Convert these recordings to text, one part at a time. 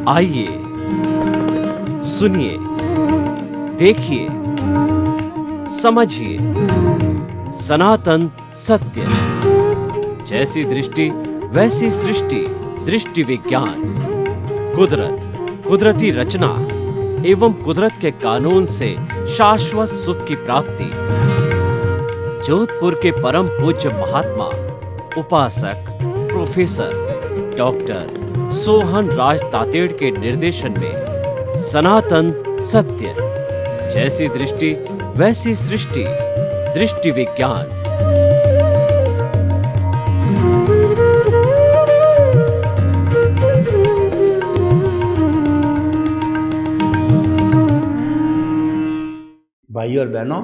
आइए सुनिए, देखिए, समझिए सनातन सत्य। जैसी दृष्टि वैसी सृष्टि, दृष्टि विज्ञान। कुदरत, कुदरती रचना एवं कुदरत के कानून से शाश्वत सुख की प्राप्ति। जोधपुर के परम पूज्य महात्मा उपासक प्रोफेसर डॉक्टर सोहन राज तातेड़ के निर्देशन में सनातन सत्य। जैसी दृष्टि वैसी सृष्टि, दृष्टि विज्ञान। भाइयों और बहनों,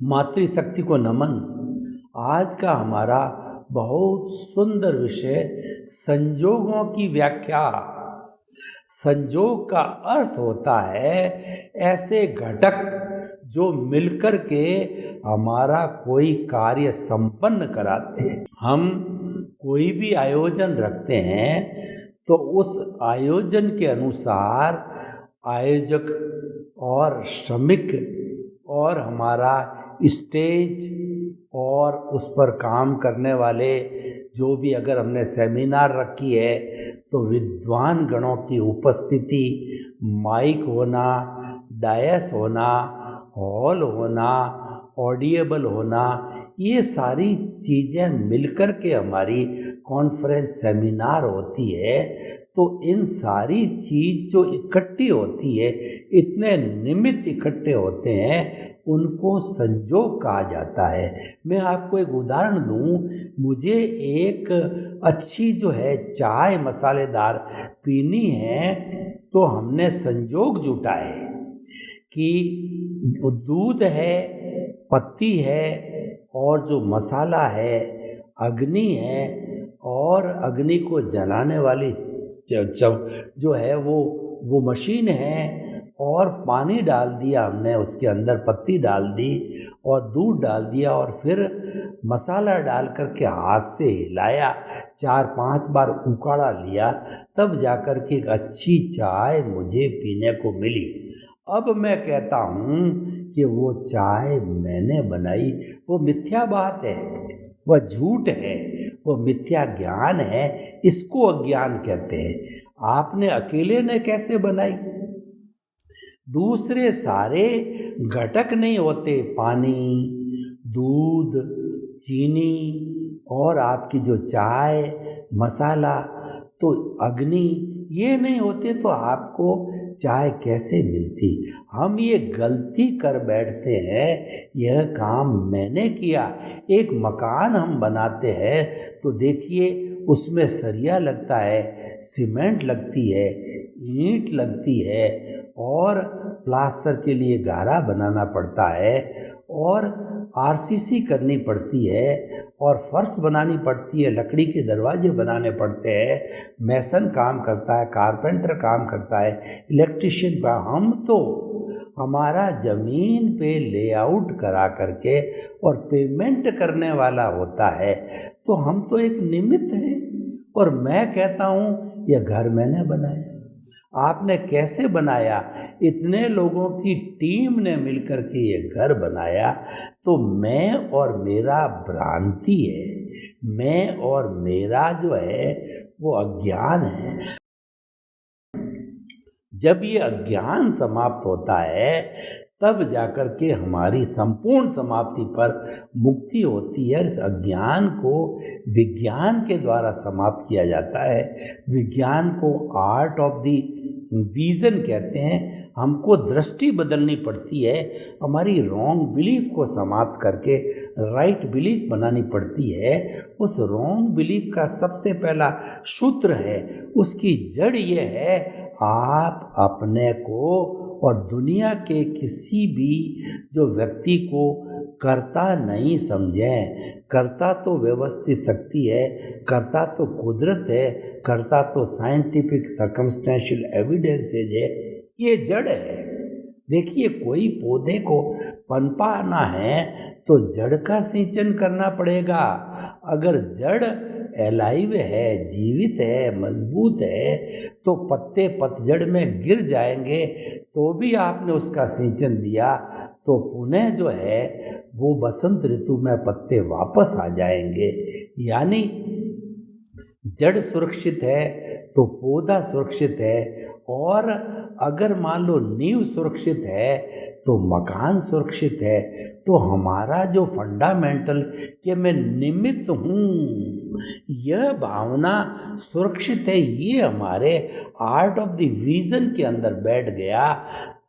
मातृशक्ति को नमन। आज का हमारा बहुत सुंदर विषय संजोगों की व्याख्या। संजोग का अर्थ होता है ऐसे घटक जो मिलकर के हमारा कोई कार्य संपन्न कराते हैं। हम कोई भी आयोजन रखते हैं तो उस आयोजन के अनुसार आयोजक और श्रमिक और हमारा स्टेज और उस पर काम करने वाले जो भी, अगर हमने सेमिनार रखी है तो विद्वान गणों की उपस्थिति, माइक होना, डायस होना, हॉल होना, ऑडिएबल होना, ये सारी चीज़ें मिलकर के हमारी कॉन्फ्रेंस सेमिनार होती है। तो इन सारी चीज़ जो इकट्ठी होती है, इतने निमित्त इकट्ठे होते हैं, उनको संजोग कहा जाता है। मैं आपको एक उदाहरण दूं। मुझे एक अच्छी जो है चाय मसालेदार पीनी है, तो हमने संजोग जुटाए कि दूध है, पत्ती है और जो मसाला है, अग्नि है, और अग्नि को जलाने वाली जो है वो मशीन है, और पानी डाल दिया हमने, उसके अंदर पत्ती डाल दी और दूध डाल दिया और फिर मसाला डाल करके हाथ से हिलाया, 4-5 बार उकाड़ा लिया, तब जाकर के एक अच्छी चाय मुझे पीने को मिली। अब मैं कहता हूँ कि वो चाय मैंने बनाई, वो मिथ्या बात है, वह झूठ है, वो मिथ्या ज्ञान है। इसको अज्ञान कहते हैं। आपने अकेले ने कैसे बनाई? दूसरे सारे घटक नहीं होते, पानी, दूध, चीनी और आपकी जो चाय, मसाला, तो अग्नि, ये नहीं होते तो आपको चाय कैसे मिलती? हम ये गलती कर बैठते हैं, यह काम मैंने किया। एक मकान हम बनाते हैं तो देखिए उसमें सरिया लगता है, सीमेंट लगती है, ईंट लगती है और प्लास्टर के लिए गारा बनाना पड़ता है और आरसीसी करनी पड़ती है और फर्श बनानी पड़ती है, लकड़ी के दरवाजे बनाने पड़ते हैं, मैसन काम करता है, कारपेंटर काम करता है, इलेक्ट्रिशियन। हम तो हमारा ज़मीन पे लेआउट करा करके और पेमेंट करने वाला होता है, तो हम तो एक निमित्त हैं। और मैं कहता हूँ यह घर मैंने बनाया। आपने कैसे बनाया? इतने लोगों की टीम ने मिलकर के ये घर बनाया। तो मैं और मेरा भ्रांति है, मैं और मेरा जो है वो अज्ञान है। जब ये अज्ञान समाप्त होता है तब जाकर के हमारी संपूर्ण समाप्ति पर मुक्ति होती है। इस अज्ञान को विज्ञान के द्वारा समाप्त किया जाता है। विज्ञान को आर्ट ऑफ द विजन कहते हैं। हमको दृष्टि बदलनी पड़ती है, हमारी रॉन्ग बिलीफ को समाप्त करके राइट बिलीफ बनानी पड़ती है। उस रॉन्ग बिलीफ का सबसे पहला सूत्र है, उसकी जड़ ये है, आप अपने को और दुनिया के किसी भी जो व्यक्ति को कर्ता नहीं समझें। कर्ता तो व्यवस्थित शक्ति है, कर्ता तो कुदरत है, कर्ता तो साइंटिफिक सर्कमस्टेंशियल एविडेंसेज है, ये जड़ है। देखिए, कोई पौधे को पनपाना है तो जड़ का सिंचन करना पड़ेगा। अगर जड़ एलाइव है, जीवित है, मजबूत है, तो पत्ते पतझड़ में गिर जाएंगे तो भी आपने उसका सिंचन दिया तो पुनः जो है वो बसंत ऋतु में पत्ते वापस आ जाएंगे। यानी जड़ सुरक्षित है तो पौधा सुरक्षित है, और अगर मान लो नींव सुरक्षित है तो मकान सुरक्षित है। तो हमारा जो फंडामेंटल कि मैं निमित्त हूँ, यह भावना सुरक्षित है, ये हमारे आर्ट ऑफ द विजन के अंदर बैठ गया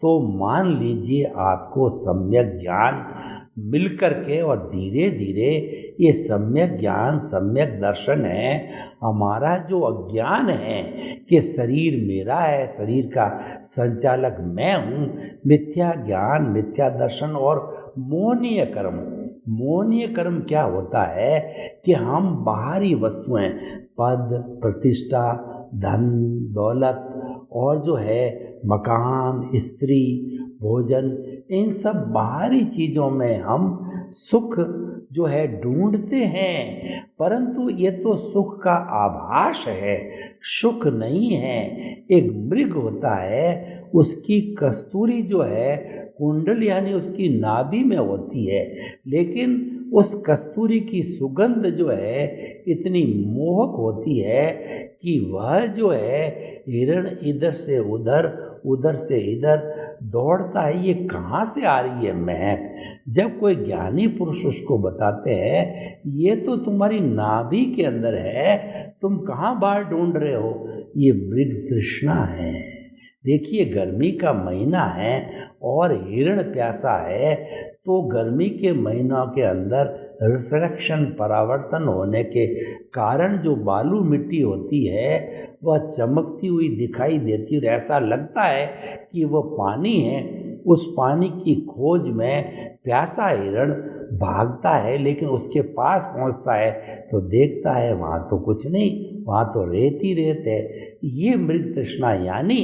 तो मान लीजिए आपको सम्यक ज्ञान मिलकर के, और धीरे धीरे ये सम्यक ज्ञान सम्यक दर्शन है, हमारा जो अज्ञान है कि शरीर मेरा है, शरीर का संचालक मैं हूँ, मिथ्या ज्ञान मिथ्या दर्शन और मोहनीय कर्म। मोहनीय कर्म क्या होता है कि हम बाहरी वस्तुएं, पद प्रतिष्ठा, धन दौलत और जो है मकान, स्त्री, भोजन, इन सब बाहरी चीज़ों में हम सुख जो है ढूंढते हैं, परंतु ये तो सुख का आभास है, सुख नहीं है। एक मृग होता है, उसकी कस्तूरी जो है कुंडल यानी उसकी नाभि में होती है, लेकिन उस कस्तूरी की सुगंध जो है इतनी मोहक होती है कि वह जो है हिरण इधर से उधर उधर से इधर दौड़ता है, ये कहाँ से आ रही है महक। जब कोई ज्ञानी पुरुष उसको बताते हैं ये तो तुम्हारी नाभि के अंदर है, तुम कहाँ बाहर ढूंढ रहे हो, ये मृग तृष्णा है। देखिए गर्मी का महीना है और हिरण प्यासा है, तो गर्मी के महीनों के अंदर रिफ्रैक्शन परावर्तन होने के कारण जो बालू मिट्टी होती है वह चमकती हुई दिखाई देती है, ऐसा लगता है कि वह पानी है। उस पानी की खोज में प्यासा हिरण भागता है, लेकिन उसके पास पहुंचता है तो देखता है वहाँ तो कुछ नहीं, वहाँ तो रेत ही रेत है। ये मृग तृष्णा यानी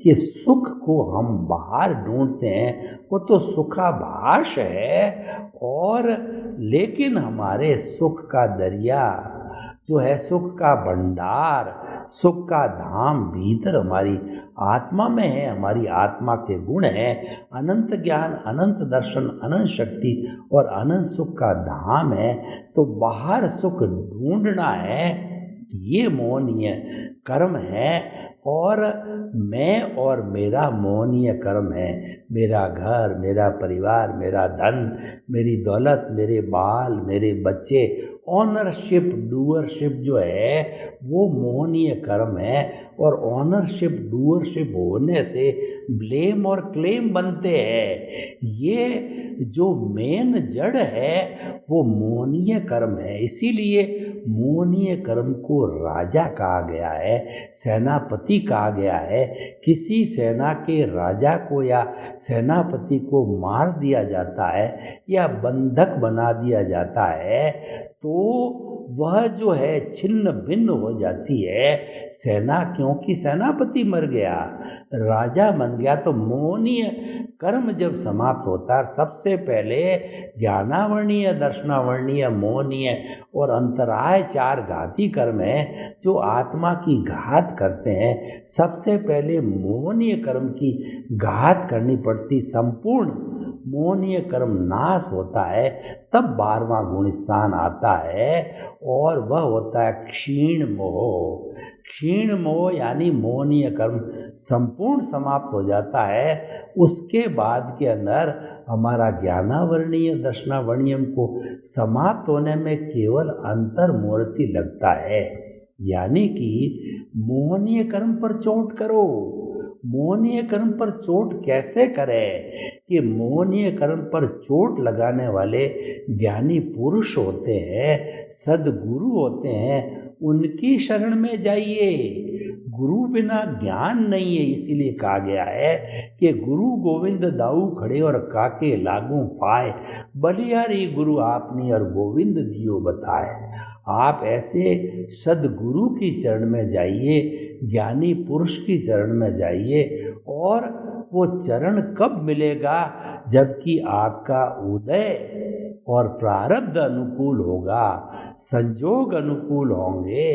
कि सुख को हम बाहर ढूंढते हैं, वो तो सुखाभास है, और लेकिन हमारे सुख का दरिया जो है, सुख का भंडार, सुख का धाम भीतर हमारी आत्मा में है। हमारी आत्मा के गुण हैं अनंत ज्ञान, अनंत दर्शन, अनंत शक्ति और अनंत सुख का धाम है। तो बाहर सुख ढूंढना है, ये मोहनीय कर्म है, और मैं और मेरा मोहनीय कर्म है। मेरा घर, मेरा परिवार, मेरा धन, मेरी दौलत, मेरे बाल, मेरे बच्चे, ऑनरशिप डूअरशिप जो है वो मोहनीय कर्म है। और ऑनरशिप डूअरशिप होने से ब्लेम और क्लेम बनते हैं। ये जो मेन जड़ है वो मोहनीय कर्म है। इसीलिए मोहनीय कर्म को राजा कहा गया है, सेनापति कहा गया है। किसी सेना के राजा को या सेनापति को मार दिया जाता है या बंधक बना दिया जाता है तो वह जो है छिन्न भिन्न हो जाती है सेना, क्योंकि सेनापति मर गया, राजा बन गया। तो मोहनीय कर्म जब समाप्त होता है, सबसे पहले ज्ञानावर्णीय, दर्शनावर्णीय, मोहनीय और अंतराय चार घाती कर्म है जो आत्मा की घात करते हैं। सबसे पहले मोहनीय कर्म की घात करनी पड़ती, संपूर्ण मोहनीय कर्म नाश होता है, तब 12वां गुण स्थान आता है और वह होता है क्षीण मोह। क्षीण मोह यानी मोहनीय कर्म संपूर्ण समाप्त हो जाता है। उसके बाद के अंदर हमारा ज्ञानावर्णीय, दर्शनावर्णीयम को समाप्त होने में केवल अंतर्मूर्ति लगता है। यानी कि मोहनीय कर्म पर चोट करो। मोहनीय कर्म पर चोट कैसे करें कि मोहनीय कर्म पर चोट लगाने वाले ज्ञानी पुरुष होते हैं, सद्गुरु होते हैं, उनकी शरण में जाइए। गुरु बिना ज्ञान नहीं है, इसीलिए कहा गया है कि गुरु गोविंद दाऊ खड़े और काके लागू पाए, बलिहारी गुरु आपनी और गोविंद दियो बताए। आप ऐसे सद्गुरु की चरण में जाइए, ज्ञानी पुरुष की चरण में जाइए, और वो चरण कब मिलेगा? जबकि आपका उदय और प्रारब्ध अनुकूल होगा, संजोग अनुकूल होंगे,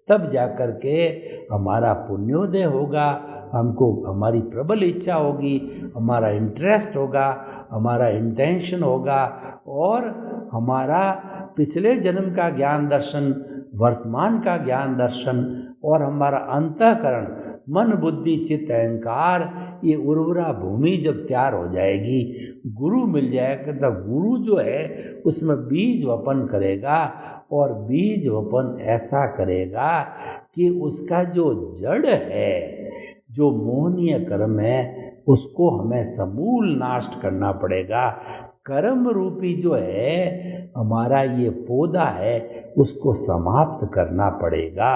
तब जाकर के हमारा पुण्योदय होगा, हमको हमारी प्रबल इच्छा होगी, हमारा इंटरेस्ट होगा, हमारा इंटेंशन होगा और हमारा पिछले जन्म का ज्ञान दर्शन, वर्तमान का ज्ञान दर्शन और हमारा अंतःकरण, मन बुद्धि चित्त अहंकार, ये उर्वरा भूमि जब तैयार हो जाएगी, गुरु मिल जाएगा, तब गुरु जो है उसमें बीज वपन करेगा और बीज वपन ऐसा करेगा कि उसका जो जड़ है, जो मोहनीय कर्म है, उसको हमें समूल नाश करना पड़ेगा। कर्म रूपी जो है हमारा ये पौधा है, उसको समाप्त करना पड़ेगा।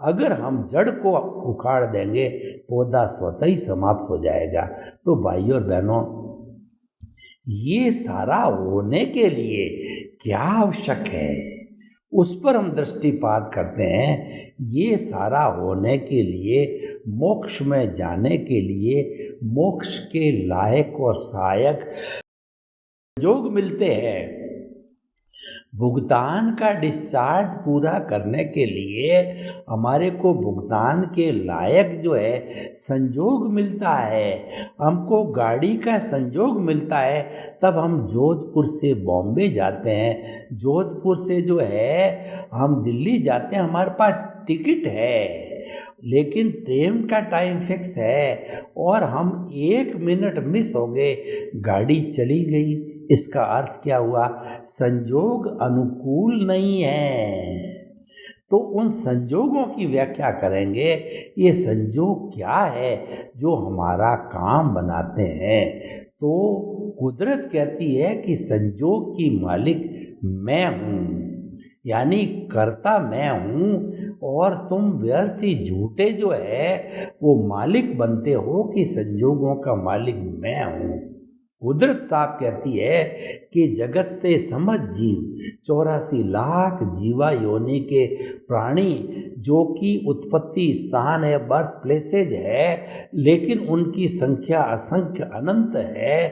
अगर हम जड़ को उखाड़ देंगे, पौधा स्वतः ही समाप्त हो जाएगा। तो भाइयों और बहनों, ये सारा होने के लिए क्या आवश्यक है, उस पर हम दृष्टिपात करते हैं। ये सारा होने के लिए, मोक्ष में जाने के लिए, मोक्ष के लायक और सहायक संजोग मिलते हैं। भुगतान का डिस्चार्ज पूरा करने के लिए हमारे को भुगतान के लायक जो है संजोग मिलता है। हमको गाड़ी का संजोग मिलता है, तब हम जोधपुर से बॉम्बे जाते हैं, जोधपुर से जो है हम दिल्ली जाते हैं, हमारे पास टिकट है, लेकिन ट्रेन का टाइम फिक्स है और हम 1 मिनट मिस हो गए, गाड़ी चली गई। इसका अर्थ क्या हुआ? संजोग अनुकूल नहीं है। तो उन संजोगों की व्याख्या करेंगे। ये संजोग क्या है जो हमारा काम बनाते हैं? तो कुदरत कहती है कि संजोग की मालिक मैं हूँ, यानी कर्ता मैं हूँ, और तुम व्यर्थ ही झूठे जो है वो मालिक बनते हो कि संजोगों का मालिक मैं हूँ। कुदरत साफ कहती है कि जगत से समझ जीव 84 लाख जीवा योनि के प्राणी, जो कि उत्पत्ति स्थान है, बर्थ प्लेसेज है, लेकिन उनकी संख्या असंख्य अनंत है।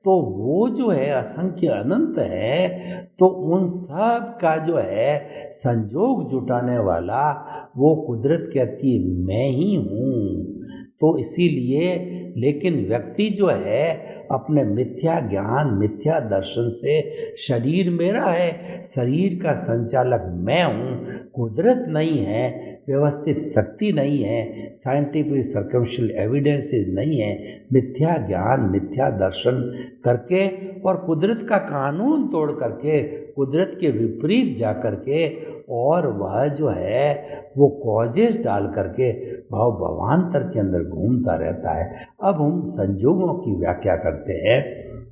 तो वो जो है असंख्य अनंत है, तो उन सब का जो है संजोग जुटाने वाला वो कुदरत कहती है मैं ही हूँ। तो इसीलिए, लेकिन व्यक्ति जो है अपने मिथ्या ज्ञान, मिथ्या दर्शन से शरीर मेरा है, शरीर का संचालक मैं हूँ, कुदरत नहीं है, व्यवस्थित शक्ति नहीं है, साइंटिफिक सर्कमस्टेंशियल एविडेंसेस नहीं है, मिथ्या ज्ञान, मिथ्या दर्शन करके और कुदरत का कानून तोड़ करके, कुदरत के विपरीत जा करके, और वह जो है वो कॉजेस डाल करके भाव भवान्तर के अंदर घूमता रहता है। अब हम संजोगों की व्याख्या करते हैं।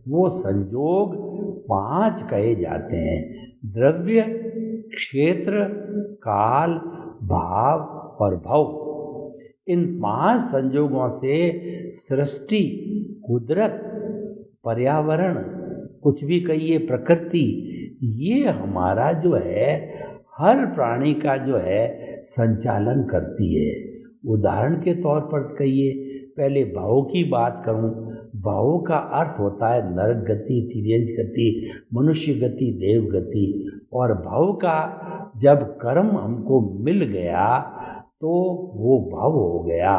वो संजोग 5 कहे जाते हैं: द्रव्य, क्षेत्र, काल, भाव और भव। इन 5 संजोगों से सृष्टि, कुदरत, पर्यावरण, कुछ भी कहिए प्रकृति, ये हमारा जो है हर प्राणी का जो है संचालन करती है। उदाहरण के तौर पर कहिए, पहले भाव की बात करूं, भाव का अर्थ होता है नरक गति, तिर्यंच गति, मनुष्य गति, देव गति। और भाव का जब कर्म हमको मिल गया तो वो भाव हो गया।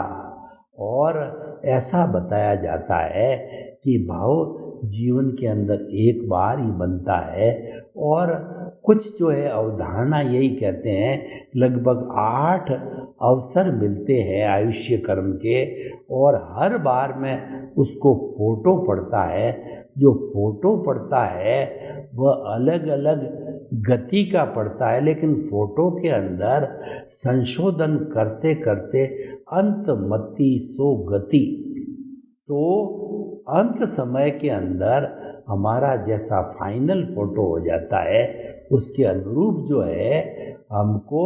और ऐसा बताया जाता है कि भाव जीवन के अंदर एक बार ही बनता है, और कुछ जो है अवधारणा यही कहते हैं लगभग 8 अवसर मिलते हैं आयुष्य कर्म के, और हर बार में उसको फोटो पड़ता है। जो फोटो पड़ता है वह अलग अलग गति का पड़ता है, लेकिन फोटो के अंदर संशोधन करते करते अंत मति सो गति। तो अंत समय के अंदर हमारा जैसा फाइनल फोटो हो जाता है, उसके अनुरूप जो है हमको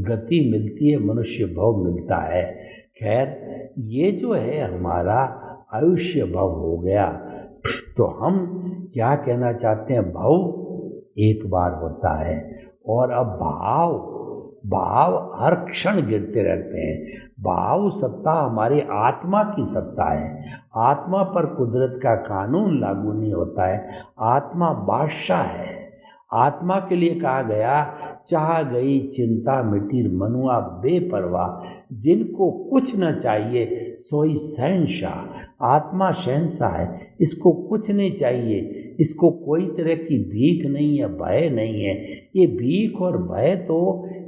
गति मिलती है, मनुष्य भव मिलता है। खैर, ये जो है हमारा आयुष्य भव हो गया। तो हम क्या कहना चाहते हैं? भव एक बार होता है, और अब भाव, भाव हर क्षण गिरते रहते हैं। भाव सत्ता हमारी आत्मा की सत्ता है। आत्मा पर कुदरत का कानून लागू नहीं होता है। आत्मा बादशाह है। आत्मा के लिए कहा गया, चाह गई चिंता मिटी मनुआ बेपरवाह, जिनको कुछ न चाहिए सोई शहंशाह। आत्मा शहंशाह है, इसको कुछ नहीं चाहिए, इसको कोई तरह की भीख नहीं है, भय नहीं है। ये भीख और भय तो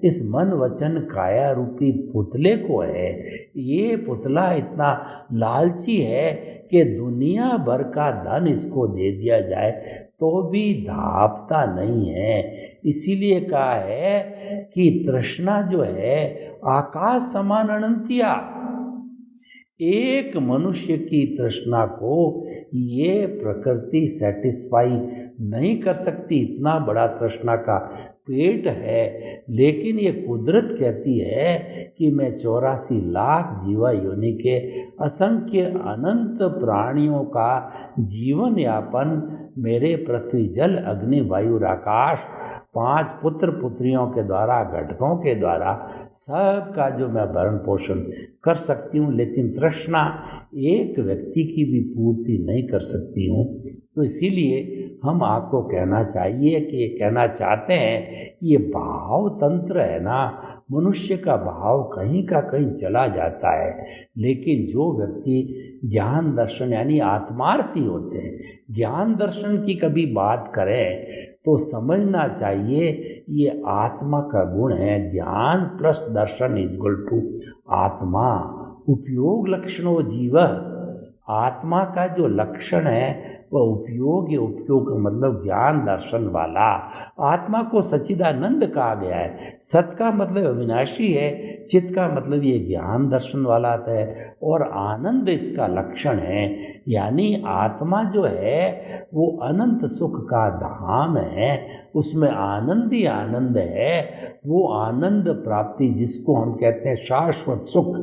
इस मन वचन काया रूपी पुतले को है। ये पुतला इतना लालची है कि दुनिया भर का धन इसको दे दिया जाए तो भी धापता नहीं है। इसीलिए कहा है कि तृष्णा जो है आकाश समान अनंतिया। एक मनुष्य की तृष्णा को ये प्रकृति सेटिस्फाई नहीं कर सकती। इतना बड़ा तृष्णा का पेट है, लेकिन ये कुदरत कहती है कि मैं 84 लाख जीवा योनि के असंख्य अनंत प्राणियों का जीवन यापन मेरे पृथ्वी जल अग्नि वायु आकाश 5 पुत्र पुत्रियों के द्वारा, घटकों के द्वारा सब का जो मैं भरण पोषण कर सकती हूँ, लेकिन तृष्णा एक व्यक्ति की भी पूर्ति नहीं कर सकती हूँ। तो इसीलिए हम आपको कहना चाहते हैं, ये भाव तंत्र है ना, मनुष्य का भाव कहीं का कहीं चला जाता है। लेकिन जो व्यक्ति ज्ञान दर्शन यानी आत्मार्थी होते हैं, ज्ञान दर्शन की कभी बात करें तो समझना चाहिए ये आत्मा का गुण है। ज्ञान प्लस दर्शन इज इक्वल टू आत्मा। उपयोग लक्षणों जीव, आत्मा का जो लक्षण है वह उपयोग। ये उपयोग का मतलब ज्ञान दर्शन वाला। आत्मा को सच्चिदानंद कहा गया है। सत का मतलब अविनाशी है, चित्त का मतलब ये ज्ञान दर्शन वाला है, और आनंद इसका लक्षण है। यानी आत्मा जो है वो अनंत सुख का धाम है, उसमें आनंद ही आनंद है। वो आनंद प्राप्ति जिसको हम कहते हैं शाश्वत सुख,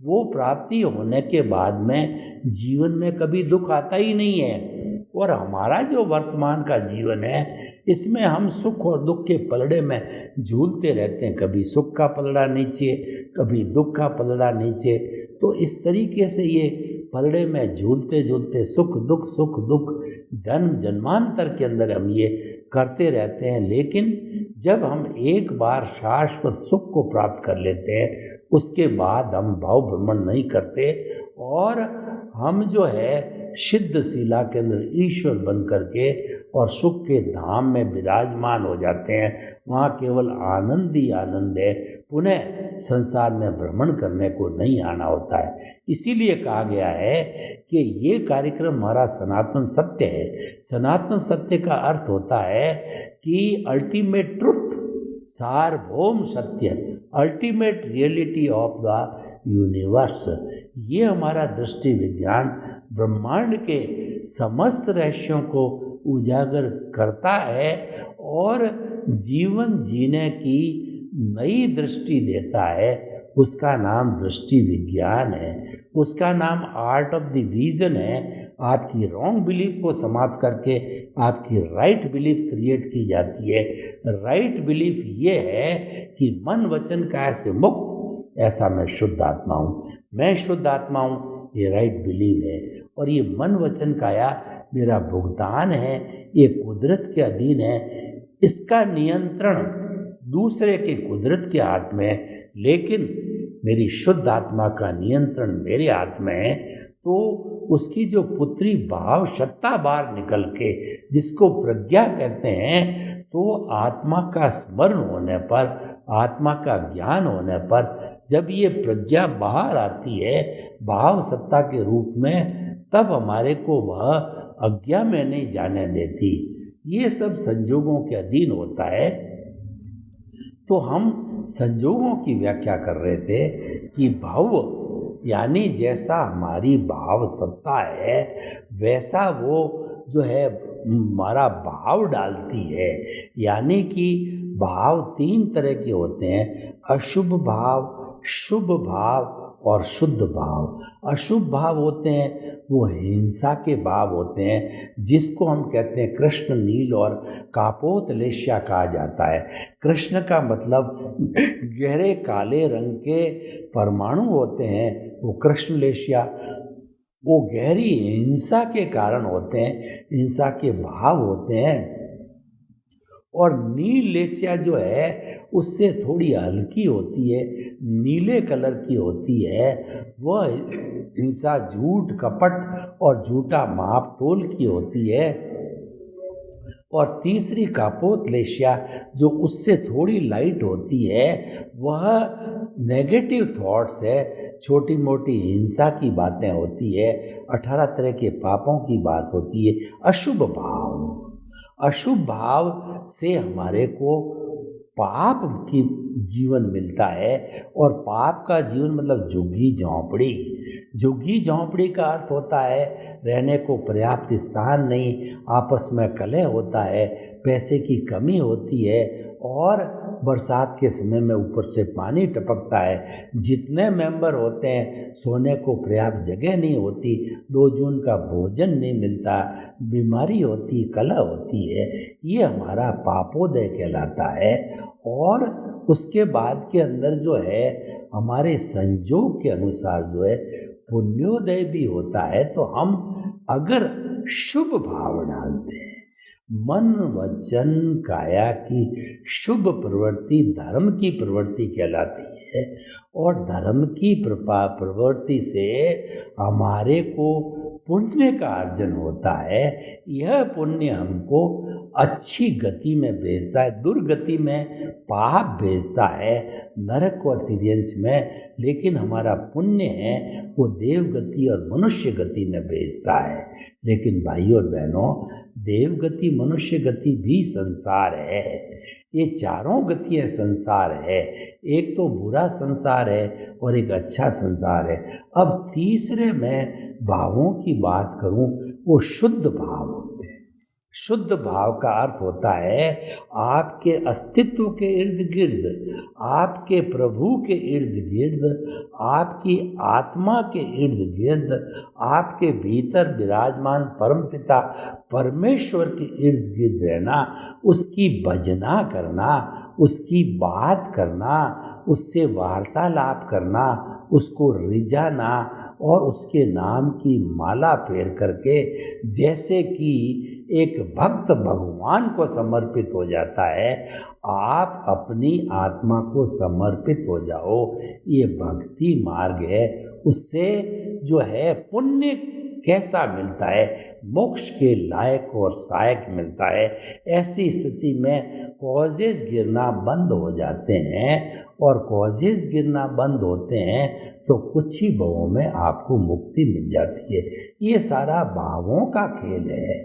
वो प्राप्ति होने के बाद में जीवन में कभी दुख आता ही नहीं है। और हमारा जो वर्तमान का जीवन है, इसमें हम सुख और दुख के पलड़े में झूलते रहते हैं। कभी सुख का पलड़ा नीचे, कभी दुख का पलड़ा नीचे। तो इस तरीके से ये पलड़े में झूलते झूलते सुख दुख जन्म जन्मांतर के अंदर हम ये करते रहते हैं। लेकिन जब हम एक बार शाश्वत सुख को प्राप्त कर लेते हैं, उसके बाद हम भाव भ्रमण नहीं करते और हम जो है सिद्ध शिला के अंदर ईश्वर बन करके और सुख के धाम में विराजमान हो जाते हैं। वहाँ केवल आनंद ही आनंद है, पुनः संसार में भ्रमण करने को नहीं आना होता है। इसीलिए कहा गया है कि ये कार्यक्रम हमारा सनातन सत्य है। सनातन सत्य का अर्थ होता है कि अल्टीमेट ट्रुथ, सार्वभौम सत्य, ultimate reality of the universe. ये हमारा दृष्टि विज्ञान ब्रह्मांड के समस्त रहस्यों को उजागर करता है और जीवन जीने की नई दृष्टि देता है। उसका नाम दृष्टि विज्ञान है, उसका नाम आर्ट ऑफ द विजन है। आपकी रॉन्ग बिलीफ को समाप्त करके आपकी राइट बिलीफ क्रिएट की जाती है। राइट बिलीफ ये है कि मन वचन काया से मुक्त, ऐसा मैं शुद्ध आत्मा हूँ, मैं शुद्ध आत्मा हूँ, ये राइट बिलीव है। और ये मन वचन काया मेरा भुगतान है, ये कुदरत के अधीन है। इसका नियंत्रण दूसरे के कुदरत के हाथ में है, लेकिन मेरी शुद्ध आत्मा का नियंत्रण मेरे हाथ में है। तो उसकी जो पुत्री भाव सत्ता बाहर निकल के, जिसको प्रज्ञा कहते हैं, तो आत्मा का स्मरण होने पर, आत्मा का ज्ञान होने पर जब ये प्रज्ञा बाहर आती है भाव सत्ता के रूप में, तब हमारे को वह अज्ञा में नहीं जाने देती। ये सब संजोगों के अधीन होता है। तो हम संजोगों की व्याख्या कर रहे थे कि भाव यानी जैसा हमारी भाव सत्ता है, वैसा वो जो है हमारा भाव डालती है। यानी कि भाव 3 तरह के होते हैं, अशुभ भाव, शुभ भाव और शुद्ध भाव। अशुभ भाव होते हैं वो हिंसा के भाव होते हैं, जिसको हम कहते हैं कृष्ण नील और कापोत लेश्या कहा जाता है। कृष्ण का मतलब गहरे काले रंग के परमाणु होते हैं, वो कृष्ण लेश्या वो गहरी हिंसा के कारण होते हैं, हिंसा के भाव होते हैं। और नील लेस्या जो है उससे थोड़ी हल्की होती है, नीले कलर की होती है। वह हिंसा झूठ कपट और झूठा माप तोल की होती है। और तीसरी कापोत लेस्या जो उससे थोड़ी लाइट होती है, वह नेगेटिव थॉट्स है, छोटी मोटी हिंसा की बातें होती है, 18 तरह के पापों की बात होती है। अशुभ भाव, अशुभ भाव से हमारे को पाप की जीवन मिलता है। और पाप का जीवन मतलब झुग्गी झोंपड़ी। झुग्गी झोंपड़ी का अर्थ होता है रहने को पर्याप्त स्थान नहीं, आपस में कलह होता है, पैसे की कमी होती है, और बरसात के समय में ऊपर से पानी टपकता है। जितने मेंबर होते हैं सोने को पर्याप्त जगह नहीं होती, 2 जून का भोजन नहीं मिलता, बीमारी होती, कलह होती है। ये हमारा पापोदय कहलाता है। और उसके बाद के अंदर जो है हमारे संजोग के अनुसार जो है पुण्योदय भी होता है। तो हम अगर शुभ भाव डालते हैं, मन वचन काया की शुभ प्रवृत्ति धर्म की प्रवृत्ति कहलाती है। और धर्म की प्रवृत्ति से हमारे को पुण्य का अर्जन होता है। यह पुण्य हमको अच्छी गति में भेजता है, दुर्गति में पाप भेजता है, नरक और तिर्यंच में। लेकिन हमारा पुण्य है वो देव गति और मनुष्य गति में भेजता है। लेकिन भाइयों और बहनों, देव गति मनुष्य गति भी संसार है। ये चारों गतियाँ संसार है। एक तो बुरा संसार है और एक अच्छा संसार है। अब तीसरे मैं भावों की बात करूं, वो शुद्ध भाव होते हैं। शुद्ध भाव का अर्थ होता है आपके अस्तित्व के इर्द गिर्द, आपके प्रभु के इर्द गिर्द, आपकी आत्मा के इर्द गिर्द, आपके भीतर विराजमान परमपिता परमेश्वर के इर्द गिर्द रहना, उसकी भजना करना, उसकी बात करना, उससे वार्तालाप करना, उसको रिझाना और उसके नाम की माला फेर करके, जैसे कि एक भक्त भगवान को समर्पित हो जाता है, आप अपनी आत्मा को समर्पित हो जाओ। ये भक्ति मार्ग है। उससे जो है पुण्य कैसा मिलता है, मोक्ष के लायक और सहायक मिलता है। ऐसी स्थिति में कॉजेज गिरना बंद हो जाते हैं। और कॉजेज गिरना बंद होते हैं तो कुछ ही भावों में आपको मुक्ति मिल जाती है। ये सारा भावों का खेल है।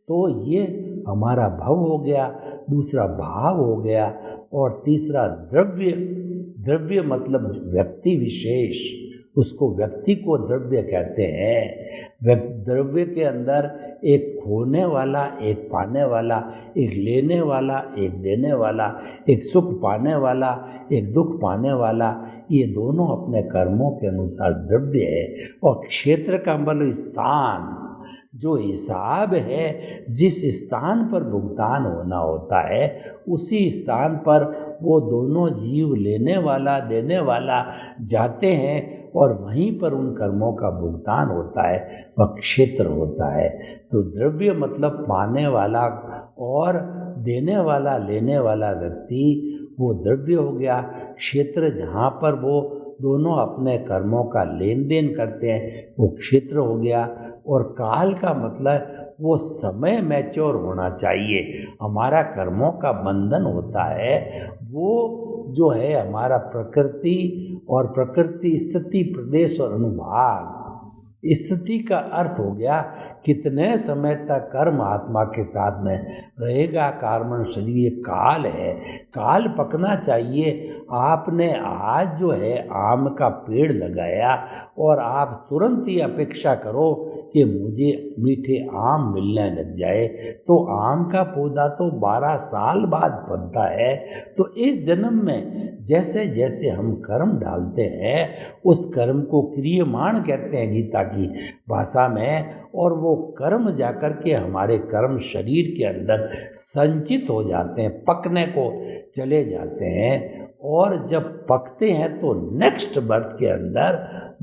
तो ये हमारा भव हो गया, दूसरा भाव हो गया, और तीसरा द्रव्य। द्रव्य मतलब व्यक्ति विशेष, उसको व्यक्ति को द्रव्य कहते हैं। द्रव्य के अंदर एक खोने वाला, एक पाने वाला, एक लेने वाला, एक देने वाला, एक सुख पाने वाला, एक दुख पाने वाला, ये दोनों अपने कर्मों के अनुसार द्रव्य है। और क्षेत्र का मतलब स्थान, जो हिसाब है, जिस स्थान पर भुगतान होना होता है उसी स्थान पर वो दोनों जीव लेने वाला देने वाला जाते हैं और वहीं पर उन कर्मों का भुगतान होता है, वह क्षेत्र होता है। तो द्रव्य मतलब पाने वाला और देने वाला लेने वाला व्यक्ति, वो द्रव्य हो गया। क्षेत्र जहाँ पर वो दोनों अपने कर्मों का लेन देन करते हैं वो क्षेत्र हो गया। और काल का मतलब वो समय मैच्योर होना चाहिए। हमारा कर्मों का बंधन होता है वो जो है हमारा प्रकृति और प्रकृति स्थिति प्रदेश और अनुभाग। स्थिति का अर्थ हो गया कितने समय तक कर्म आत्मा के साथ में रहेगा। कार्बन शरीर ये काल है, काल पकना चाहिए। आपने आज जो है आम का पेड़ लगाया और आप तुरंत ही अपेक्षा करो कि मुझे मीठे आम मिलने लग जाए, तो आम का पौधा तो 12 साल बाद बनता है। तो इस जन्म में जैसे जैसे हम कर्म डालते हैं, उस कर्म को क्रियमाण कहते हैं गीता की भाषा में, और वो कर्म जाकर के हमारे कर्म शरीर के अंदर संचित हो जाते हैं, पकने को चले जाते हैं। और जब पकते हैं तो नेक्स्ट बर्थ के अंदर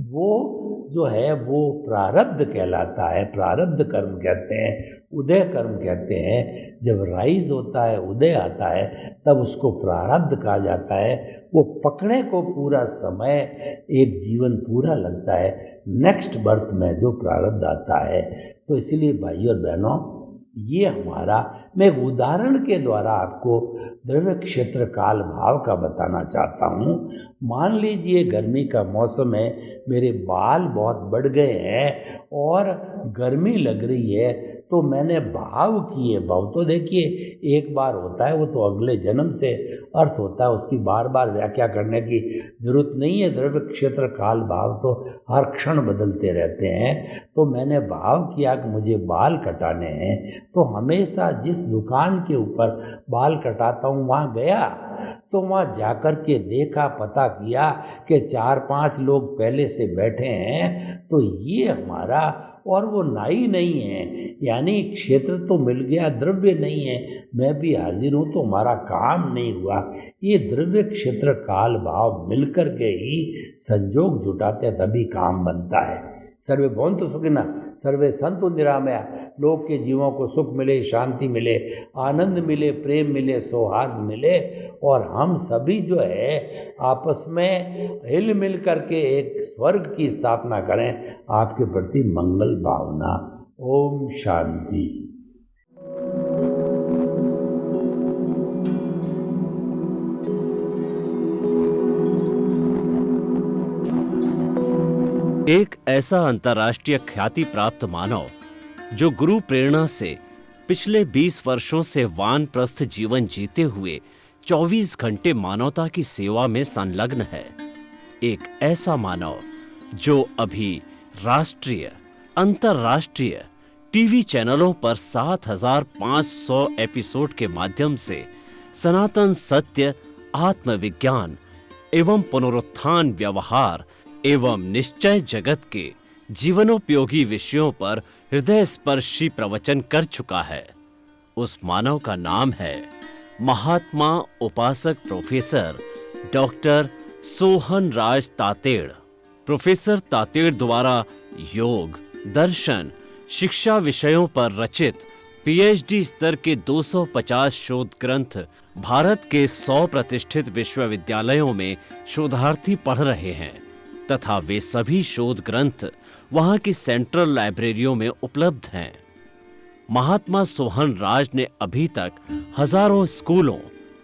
वो जो है वो प्रारब्ध कहलाता है, प्रारब्ध कर्म कहते हैं, उदय कर्म कहते हैं। जब राइज होता है, उदय आता है, तब उसको प्रारब्ध कहा जाता है। वो पकने को पूरा समय, एक जीवन पूरा लगता है नेक्स्ट बर्थ में जो प्रारब्ध आता है। तो इसलिए भाइयों और बहनों, ये हमारा, मैं एक उदाहरण के द्वारा आपको द्रव्य क्षेत्र काल भाव का बताना चाहता हूँ। मान लीजिए गर्मी का मौसम है, मेरे बाल बहुत बढ़ गए हैं और गर्मी लग रही है, तो मैंने भाव किए। भाव तो देखिए एक बार होता है, वो तो अगले जन्म से अर्थ होता है, उसकी बार बार व्याख्या करने की जरूरत नहीं है। द्रव्य क्षेत्र काल भाव तो हर क्षण बदलते रहते हैं। तो मैंने भाव किया कि मुझे बाल कटाने हैं, तो हमेशा जिस दुकान के ऊपर बाल कटाता हूँ वहाँ गया, तो वहाँ जाकर के देखा, पता किया कि 4-5 लोग पहले से बैठे हैं, तो ये हमारा, और वो नाई नहीं है, यानी क्षेत्र तो मिल गया, द्रव्य नहीं है, मैं भी हाजिर हूँ, तो हमारा काम नहीं हुआ। ये द्रव्य क्षेत्र काल भाव मिलकर के ही संजोग जुटाते, तभी काम बनता है। सर्वे भवन्तु सुखिनः, सर्वे सन्तु निरामया। लोग के जीवों को सुख मिले, शांति मिले, आनंद मिले, प्रेम मिले, सौहार्द मिले, और हम सभी जो है आपस में हिल मिल करके एक स्वर्ग की स्थापना करें। आपके प्रति मंगल भावना। ओम शांति। एक ऐसा अंतर्राष्ट्रीय ख्याति प्राप्त मानव जो गुरु प्रेरणा से पिछले 20 वर्षों से वानप्रस्थ जीवन जीते हुए 24 घंटे मानवता की सेवा में संलग्न है। एक ऐसा मानव जो अभी राष्ट्रीय, अंतर्राष्ट्रीय टीवी चैनलों पर 7,500 एपिसोड के माध्यम से सनातन सत्य, आत्मविज्ञान एवं पुनरुत्थान, व्यवहार एवं निश्चय जगत के जीवनोपयोगी विषयों पर हृदय स्पर्शी प्रवचन कर चुका है। उस मानव का नाम है महात्मा उपासक प्रोफेसर डॉक्टर सोहन राज तातेड़। प्रोफेसर तातेड़ द्वारा योग, दर्शन, शिक्षा विषयों पर रचित पीएचडी स्तर के 250 शोध ग्रंथ भारत के 100 प्रतिष्ठित विश्वविद्यालयों में शोधार्थी पढ़ रहे हैं, तथा वे सभी शोध ग्रंथ वहां की सेंट्रल लाइब्रेरियों में उपलब्ध हैं। महात्मा सोहन राज ने अभी तक हजारों स्कूलों,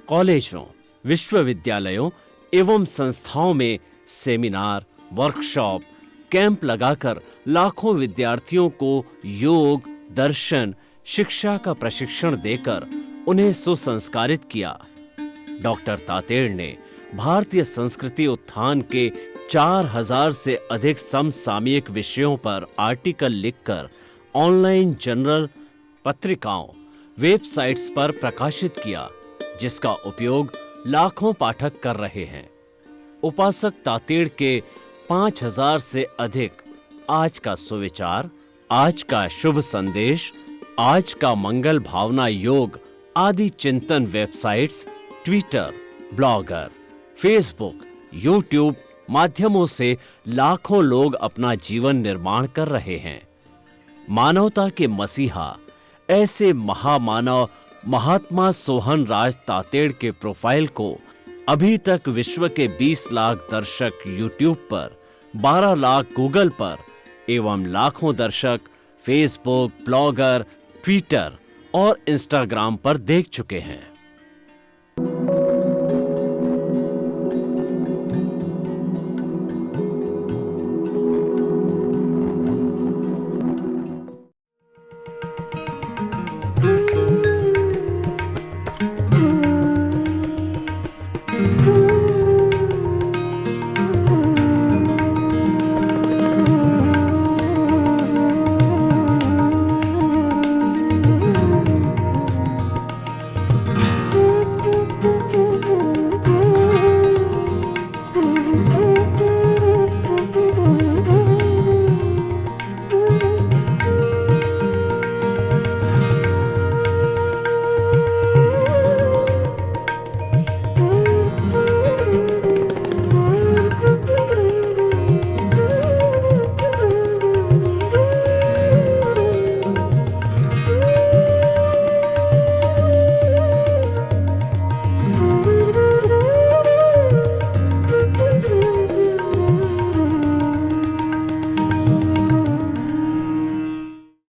कॉलेजों, विश्वविद्यालयों एवं संस्थाओं में सेमिनार, वर्कशॉप, कैंप लगाकर लाखों विद्यार्थियों को योग, दर्शन, शिक्षा का प्रशिक्षण देकर उन्हें सुसंस्कारित किया। डॉक्टर तातेड़ ने भारतीय संस्कृति उत्थान के 4000 से अधिक समसामयिक विषयों पर आर्टिकल लिखकर ऑनलाइन जर्नल, पत्रिकाओं, वेबसाइट्स पर प्रकाशित किया, जिसका उपयोग लाखों पाठक कर रहे हैं। उपासक तातेड़ के 5000 से अधिक आज का सुविचार, आज का शुभ संदेश, आज का मंगल भावना योग आदि चिंतन websites, Twitter, blogger, Facebook, YouTube माध्यमों से लाखों लोग अपना जीवन निर्माण कर रहे हैं। मानवता के मसीहा ऐसे महामानव महात्मा सोहन राज तातेड़ के प्रोफाइल को अभी तक विश्व के 20 लाख दर्शक यूट्यूब पर, 12 लाख गूगल पर एवं लाखों दर्शक फेसबुक, ब्लॉगर, ट्विटर और इंस्टाग्राम पर देख चुके हैं।